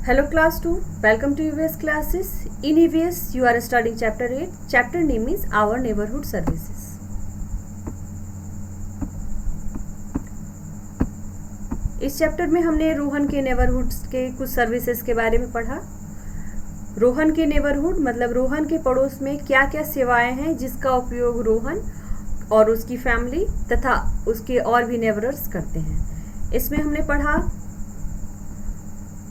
Hello class 2, welcome to EVS classes. In EVS you are studying chapter 8. Chapter name is Our Neighborhood Services. इस chapter में हमने रोहन के neighbourhoods के कुछ services के बारे में पढ़ा। रोहन के नेबरहुड मतलब रोहन के पड़ोस में क्या क्या सेवाएं हैं जिसका उपयोग रोहन और उसकी फैमिली तथा उसके और भी नेबरर्स करते हैं। इसमें हमने पढ़ा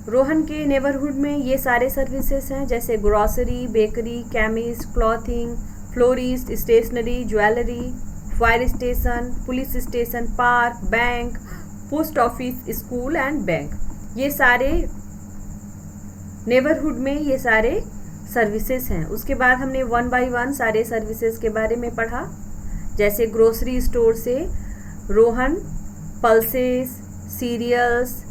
रोहन के नेबरहुड में ये सारे सर्विसेज हैं जैसे grocery, bakery, chemist, clothing, florist, stationery, jewellery, fire station, police station, park, bank, post office, school and bank. ये सारे नेबरहुड में ये सारे सर्विसेज हैं। उसके बाद हमने 1 बाय 1 सारे सर्विसेज के बारे में पढ़ा। जैसे ग्रोसरी स्टोर से रोहन पल्सेस, सीरियल्स,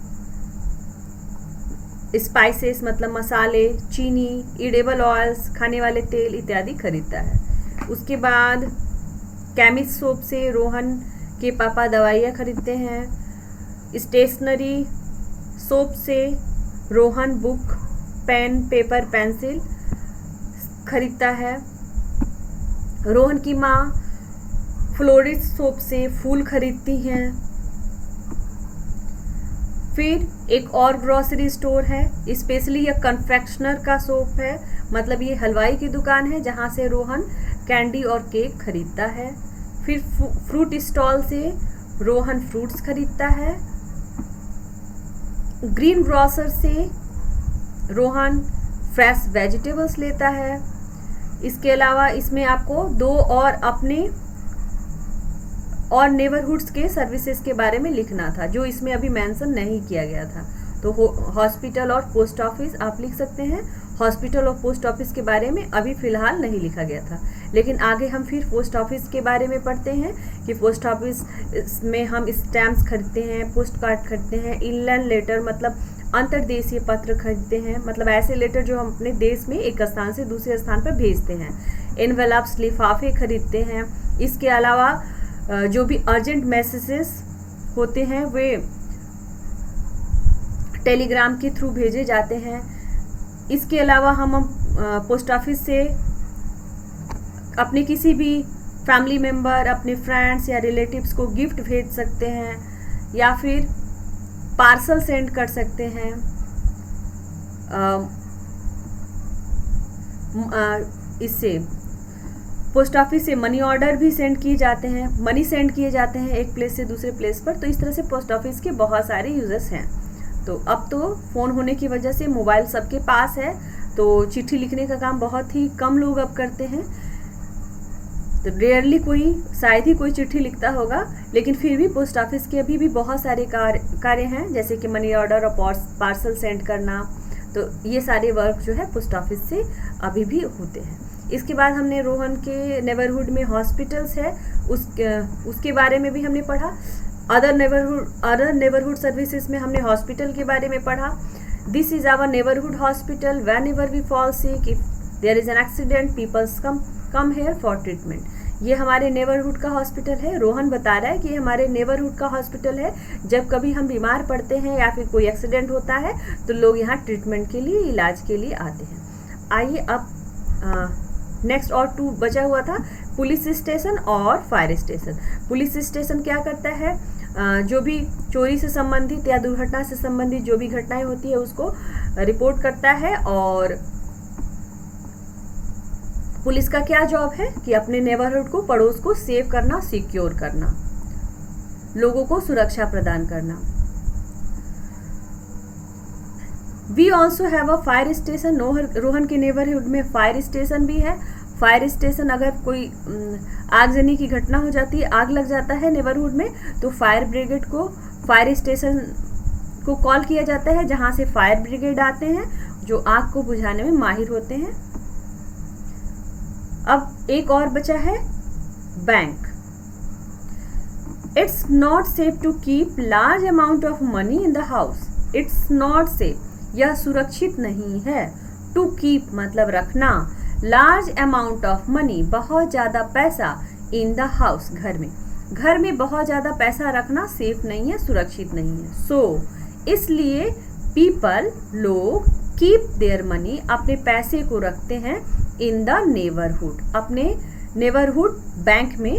स्पाइसेस मतलब मसाले, चीनी, ईडेबल ऑयल्स, खाने वाले तेल इत्यादि खरीदता है। उसके बाद केमिस्ट शॉप से रोहन के पापा दवाइयाँ खरीदते हैं। स्टेशनरी शॉप से Rohan book, pen, paper, pencil खरीदता है। रोहन की माँ फ्लोरिस्ट शॉप से फूल खरीदती हैं। फिर एक और ग्रॉसरी स्टोर है, स्पेशली यह कन्फेक्शनर का शॉप है, मतलब ये हलवाई की दुकान है जहाँ से रोहन कैंडी और केक खरीदता है। फिर फ्रूट स्टॉल से रोहन फ्रूट्स खरीदता है। ग्रीन ग्रोसर से रोहन फ्रेश वेजिटेबल्स लेता है। इसके अलावा इसमें आपको दो और अपने और नेबरहुड्स के सर्विसेज के बारे में लिखना था जो इसमें अभी मेंशन नहीं किया गया था। तो हॉस्पिटल और पोस्ट ऑफिस आप लिख सकते हैं। हॉस्पिटल और पोस्ट ऑफिस के बारे में अभी फ़िलहाल नहीं लिखा गया था, लेकिन आगे हम फिर पोस्ट ऑफिस के बारे में पढ़ते हैं कि पोस्ट ऑफिस में हम स्टैम्प्स खरीदते हैं, पोस्ट कार्ड खरीदते हैं, इनलैंड लेटर मतलब अंतर्देशीय पत्र खरीदते हैं, मतलब ऐसे लेटर जो हम अपने देश में एक स्थान से दूसरे स्थान पर भेजते हैं। एनवेलप्स लिफाफे खरीदते हैं। इसके अलावा जो भी अर्जेंट मैसेजेस होते हैं वे टेलीग्राम के थ्रू भेजे जाते हैं। इसके अलावा हम पोस्ट ऑफिस से अपने किसी भी फैमिली मेम्बर, अपने फ्रेंड्स या रिलेटिव्स को गिफ्ट भेज सकते हैं या फिर पार्सल सेंड कर सकते हैं। इससे पोस्ट ऑफिस से मनी ऑर्डर भी सेंड किए जाते हैं, मनी सेंड किए जाते हैं एक प्लेस से दूसरे प्लेस पर। तो इस तरह से पोस्ट ऑफिस के बहुत सारे यूजर्स हैं। तो अब तो फ़ोन होने की वजह से मोबाइल सबके पास है, तो चिट्ठी लिखने का काम बहुत ही कम लोग अब करते हैं। तो रेयरली कोई, शायद ही कोई चिट्ठी लिखता होगा, लेकिन फिर भी पोस्ट ऑफिस के अभी भी बहुत सारे कार्य हैं जैसे कि मनी ऑर्डर और पार्सल सेंड करना। तो ये सारे वर्क जो है पोस्ट ऑफिस से अभी भी होते हैं। इसके बाद हमने रोहन के नेबरहुड में हॉस्पिटल्स है उसके बारे में भी हमने पढ़ा। अदर नेबरहुड सर्विसेज में हमने हॉस्पिटल के बारे में पढ़ा। This is our neighbourhood hospital, whenever we fall sick, if there is an accident, peoples come here for treatment. ये हमारे नेबरहुड का हॉस्पिटल है। रोहन बता रहा है कि हमारे नेबरहुड का हॉस्पिटल है। जब कभी हम बीमार पड़ते हैं या फिर कोई एक्सीडेंट होता है तो लोग यहाँ ट्रीटमेंट के लिए, इलाज के लिए आते हैं। आइए अब नेक्स्ट और 2 बचा हुआ था, पुलिस स्टेशन और फायर स्टेशन। पुलिस स्टेशन क्या करता है, जो भी चोरी से संबंधित या दुर्घटना से संबंधित जो भी घटनाएं होती है उसको रिपोर्ट करता है। और पुलिस का क्या जॉब है कि अपने नेबरहुड को, पड़ोस को सेव करना, सिक्योर करना, लोगों को सुरक्षा प्रदान करना। We also have a fire station. Rohan के नेबरहुड में फायर स्टेशन भी है। फायर स्टेशन, अगर कोई आगजनी की घटना हो जाती है, आग लग जाता है नेबरहुड में, तो फायर ब्रिगेड को, फायर स्टेशन को कॉल किया जाता है जहां से फायर ब्रिगेड आते हैं जो आग को बुझाने में माहिर होते हैं। अब एक और बचा है bank. It's not safe to keep large amount of money in the house. It's not safe, यह सुरक्षित नहीं है। टू कीप मतलब रखना, लार्ज अमाउंट ऑफ मनी बहुत ज़्यादा पैसा, इन द हाउस घर में बहुत ज़्यादा पैसा रखना सेफ नहीं है, सुरक्षित नहीं है। सो इसलिए पीपल लोग कीप देयर मनी अपने पैसे को रखते हैं इन द नेबरहुड अपने नेबरहुड बैंक में,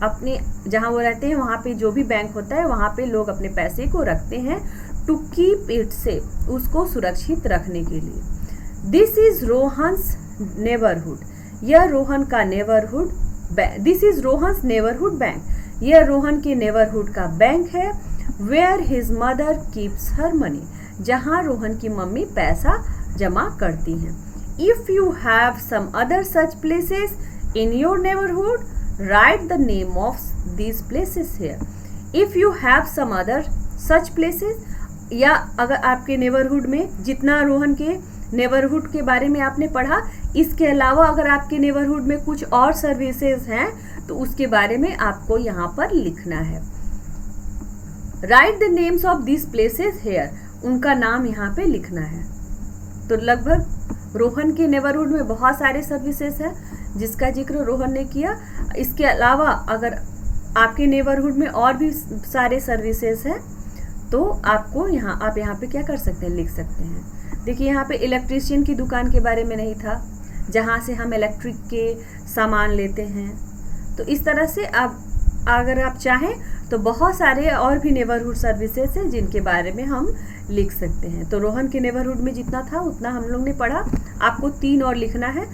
अपने जहाँ वो रहते हैं वहाँ पे जो भी बैंक होता है वहाँ पे लोग अपने पैसे को रखते हैं टू कीप इट सेफ, उसको सुरक्षित रखने के लिए। दिस इज रोहन्स नेबरहुड, यह रोहन का neighbourhood, this is Rohan's neighbourhood bank, यह रोहन के नेबरहुड का बैंक है। Where his mother keeps her money, जहाँ रोहन की मम्मी पैसा जमा करती हैं। If you have some other such places in your neighbourhood write the name of these places here. If you have some other such places, या अगर आपके neighbourhood में, जितना रोहन के नेबरहुड के बारे में आपने पढ़ा, इसके अलावा अगर आपके नेबरहुड में कुछ और सर्विसेज हैं तो उसके बारे में आपको यहाँ पर लिखना है। Write the names of this places here, उनका नाम यहाँ पे लिखना है। तो लगभग रोहन के नेबरहुड में बहुत सारे सर्विसेज हैं जिसका जिक्र रोहन ने किया। इसके अलावा अगर आपके नेबरहुड में और भी सारे सर्विसेज हैं तो आपको आप यहाँ पे क्या कर सकते हैं, लिख सकते हैं। देखिए यहाँ पे इलेक्ट्रीशियन की दुकान के बारे में नहीं था, जहाँ से हम इलेक्ट्रिक के सामान लेते हैं। तो इस तरह से आप अगर आप चाहें तो बहुत सारे और भी नेबरहुड सर्विसेज हैं जिनके बारे में हम लिख सकते हैं। तो रोहन के नेबरहुड में जितना था उतना हम लोग ने पढ़ा, आपको 3 और लिखना है,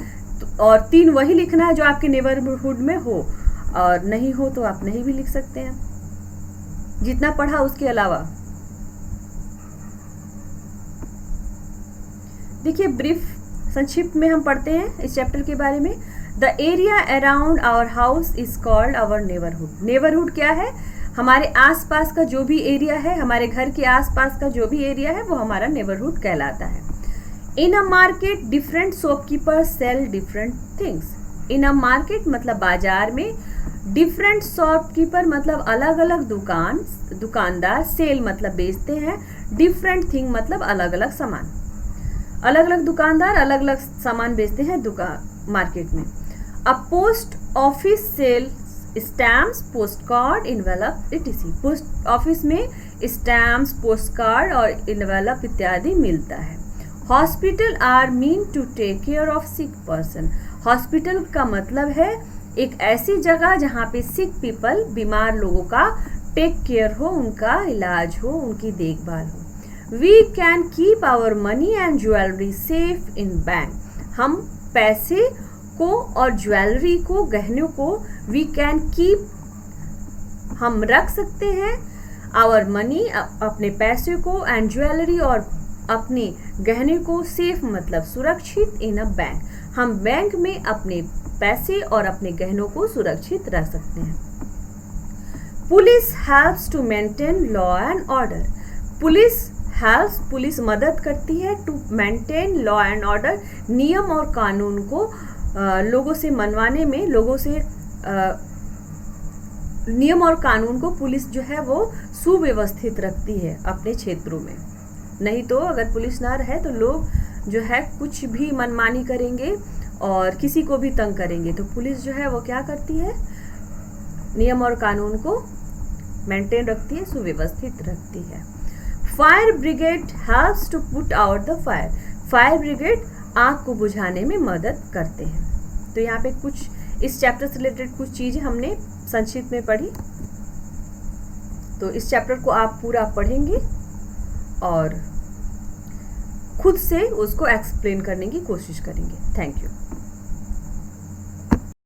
और 3 वही लिखना है जो आपके नेबरहुड में हो, और नहीं हो तो आप नहीं भी लिख सकते हैं, जितना पढ़ा उसके अलावा। देखिए ब्रीफ संक्षिप्त में हम पढ़ते हैं इस चैप्टर के बारे में। The area around our house is called our neighbourhood. Neighbourhood क्या है? हमारे आसपास का जो भी एरिया है, हमारे घर के आसपास का जो भी एरिया है वो हमारा नेबरहुड कहलाता है। In a market different shopkeeper sell different things. In a market मतलब बाजार में, डिफरेंट शॉपकीपर मतलब अलग अलग दुकानदार, सेल मतलब बेचते हैं, डिफरेंट थिंग मतलब अलग अलग सामान। अलग अलग दुकानदार अलग अलग सामान बेचते हैं मार्केट में। A post office sell stamps, post card, envelope etc। Post office में स्टैम्प्स, पोस्ट कार्ड और इन्वेलप इत्यादि मिलता है। Hospital are mean to take care of sick person. Hospital का मतलब है एक ऐसी जगह जहाँ पे सिक पीपल, बीमार लोगों का टेक केयर हो, उनका इलाज हो, उनकी देखभाल हो। We can keep our money and jewelry safe in bank। हम पैसे को और ज्वेलरी को, गहनों को we can keep, हम रख सकते हैं, our money अपने पैसे को, and jewelry और अपने गहने को, safe मतलब सुरक्षित, in a bank हम बैंक में अपने पैसे और अपने गहनों को सुरक्षित रख सकते हैं। Police helps to maintain law and order। Police मदद करती है to maintain law and order, नियम और कानून को लोगों से मनवाने में, लोगों से नियम और कानून को पुलिस जो है वो सुव्यवस्थित रखती है अपने क्षेत्रों में। नहीं तो अगर पुलिस ना रहे तो लोग जो है कुछ भी मनमानी करेंगे और किसी को भी तंग करेंगे। तो पुलिस जो है वो क्या करती है, नियम और कानून को मेंटेन रखती है, सुव्यवस्थित रखती है। Fire brigade helps to put out the fire. Fire brigade आग को बुझाने में मदद करते हैं। तो यहाँ पे कुछ इस चैप्टर से रिलेटेड कुछ चीज़ें हमने संक्षिप्त में पढ़ी। तो इस चैप्टर को आप पूरा पढ़ेंगे और खुद से उसको एक्सप्लेन करने की कोशिश करेंगे। Thank you.